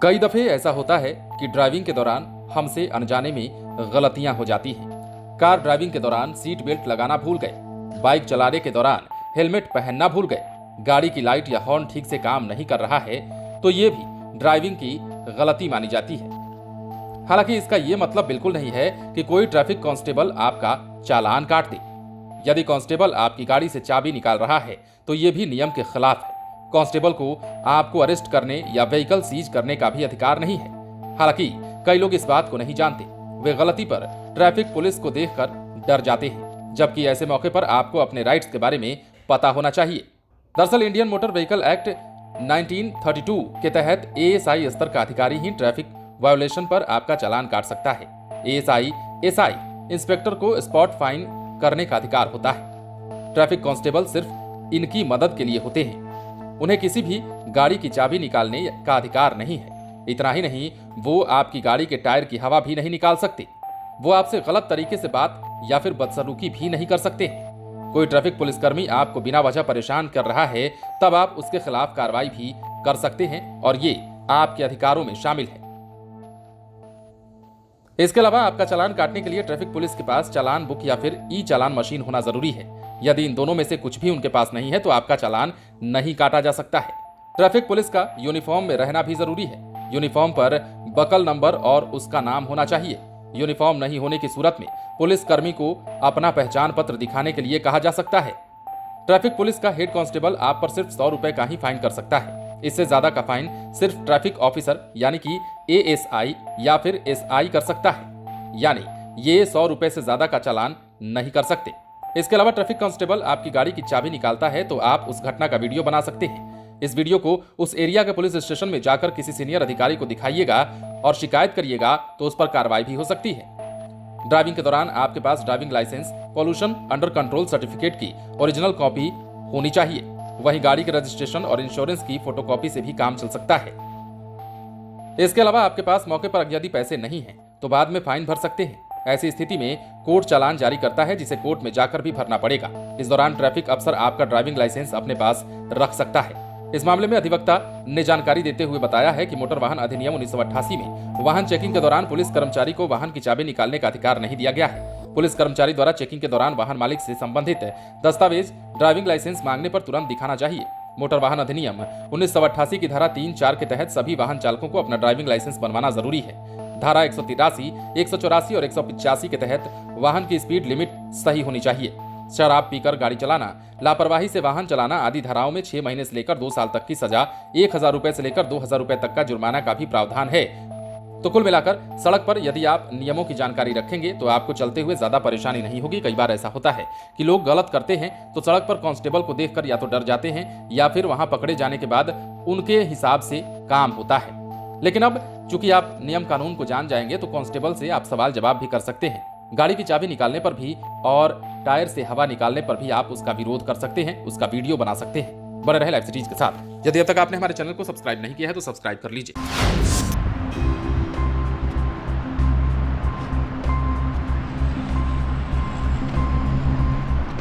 कई दफे ऐसा होता है कि ड्राइविंग के दौरान हमसे अनजाने में गलतियां हो जाती हैं। कार ड्राइविंग के दौरान सीट बेल्ट लगाना भूल गए, बाइक चलाने के दौरान हेलमेट पहनना भूल गए, गाड़ी की लाइट या हॉर्न ठीक से काम नहीं कर रहा है तो ये भी ड्राइविंग की गलती मानी जाती है। हालांकि इसका ये मतलब बिल्कुल नहीं है कि कोई ट्रैफिक कांस्टेबल आपका चालान काट दे। यदि कांस्टेबल आपकी गाड़ी से चाबी निकाल रहा है तो ये भी नियम के खिलाफ है। कांस्टेबल को आपको अरेस्ट करने या व्हीकल सीज करने का भी अधिकार नहीं है। हालांकि कई लोग इस बात को नहीं जानते, वे गलती पर ट्रैफिक पुलिस को देखकर डर जाते हैं, जबकि ऐसे मौके पर आपको अपने राइट्स के बारे में पता होना चाहिए। दरअसल इंडियन मोटर व्हीकल एक्ट 1932 के तहत एएसआई स्तर का अधिकारी ही ट्रैफिक वायोलेशन पर आपका चालान काट सकता है। एएसआई एसआई इंस्पेक्टर को स्पॉट फाइन करने का अधिकार होता है। ट्रैफिक कांस्टेबल सिर्फ इनकी मदद के लिए होते हैं, उन्हें किसी भी गाड़ी की चाबी निकालने का अधिकार नहीं है। इतना ही नहीं, वो आपकी गाड़ी के टायर की हवा भी नहीं निकाल सकते। वो आपसे गलत तरीके से बात या फिर बदसलूकी भी नहीं कर सकते हैं। कोई ट्रैफिक पुलिसकर्मी आपको बिना वजह परेशान कर रहा है तब आप उसके खिलाफ कार्रवाई भी कर सकते हैं और ये आपके अधिकारों में शामिल है। इसके अलावा आपका चालान काटने के लिए ट्रैफिक पुलिस के पास चालान बुक या फिर ई चालान मशीन होना जरूरी है। यदि इन दोनों में से कुछ भी उनके पास नहीं है तो आपका चालान नहीं काटा जा सकता है। ट्रैफिक पुलिस का यूनिफॉर्म में रहना भी जरूरी है। यूनिफॉर्म पर बकल नंबर और उसका नाम होना चाहिए। यूनिफॉर्म नहीं होने की सूरत में पुलिस कर्मी को अपना पहचान पत्र दिखाने के लिए कहा जा सकता है। ट्रैफिक पुलिस का हेड कांस्टेबल आप पर सिर्फ 100 रुपए का ही फाइन कर सकता है। इससे ज्यादा का फाइन सिर्फ ट्रैफिक ऑफिसर यानी कि एएसआई या फिर एसआई कर सकता है, यानी ये 100 रुपए से ज्यादा का चालान नहीं कर सकते। इसके अलावा ट्रैफिक कांस्टेबल आपकी गाड़ी की चाबी निकालता है तो आप उस घटना का वीडियो बना सकते हैं। इस वीडियो को उस एरिया के पुलिस स्टेशन में जाकर किसी सीनियर अधिकारी को दिखाइएगा और शिकायत करिएगा तो उस पर कार्रवाई भी हो सकती है। ड्राइविंग के दौरान आपके पास driving licence, pollution under control certificate की ओरिजिनल कॉपी होनी चाहिए। वहीं गाड़ी के रजिस्ट्रेशन और इंश्योरेंस की फोटोकॉपी से भी काम चल सकता है। इसके अलावा आपके पास मौके पर यदि पैसे नहीं हैं तो बाद में फाइन भर सकते हैं। ऐसी स्थिति में कोर्ट चालान जारी करता है जिसे कोर्ट में जाकर भी भरना पड़ेगा। इस दौरान ट्रैफिक अफसर आपका ड्राइविंग लाइसेंस अपने पास रख सकता है। इस मामले में अधिवक्ता ने जानकारी देते हुए बताया है कि मोटर वाहन अधिनियम 1988 में वाहन चेकिंग के दौरान पुलिस कर्मचारी को वाहन की चाबी निकालने का अधिकार नहीं दिया गया है। पुलिस कर्मचारी द्वारा चेकिंग के दौरान वाहन मालिक से संबंधित दस्तावेज ड्राइविंग लाइसेंस मांगने पर तुरंत दिखाना चाहिए। मोटर वाहन अधिनियम 1988 की धारा 3-4 के तहत सभी वाहन चालकों को अपना ड्राइविंग लाइसेंस बनवाना जरूरी है। धारा 183, 184 और 185 के तहत वाहन की स्पीड लिमिट सही होनी चाहिए। शराब पीकर गाड़ी चलाना, लापरवाही से वाहन चलाना आदि धाराओं में 6 महीने से लेकर 2 साल तक की सजा, 1000 रुपए से लेकर 2000 रुपए तक का जुर्माना का भी प्रावधान है। तो कुल मिलाकर सड़क पर यदि आप नियमों की जानकारी रखेंगे तो आपको चलते हुए ज्यादा परेशानी नहीं होगी। कई बार ऐसा होता है कि लोग गलत करते हैं तो सड़क पर कांस्टेबल को देखकर या तो डर जाते हैं या फिर वहां पकड़े जाने के बाद उनके हिसाब से काम होता है। लेकिन अब चूंकि आप नियम कानून को जान जाएंगे तो कांस्टेबल से आप सवाल जवाब भी कर सकते हैं। गाड़ी की चाबी निकालने पर भी और टायर से हवा निकालने पर भी आप उसका विरोध कर सकते हैं, उसका वीडियो बना सकते हैं। बने रहे लाइव सिटीज के साथ। यदि अब तक आपने हमारे चैनल को सब्सक्राइब नहीं किया है तो सब्सक्राइब कर लीजिए।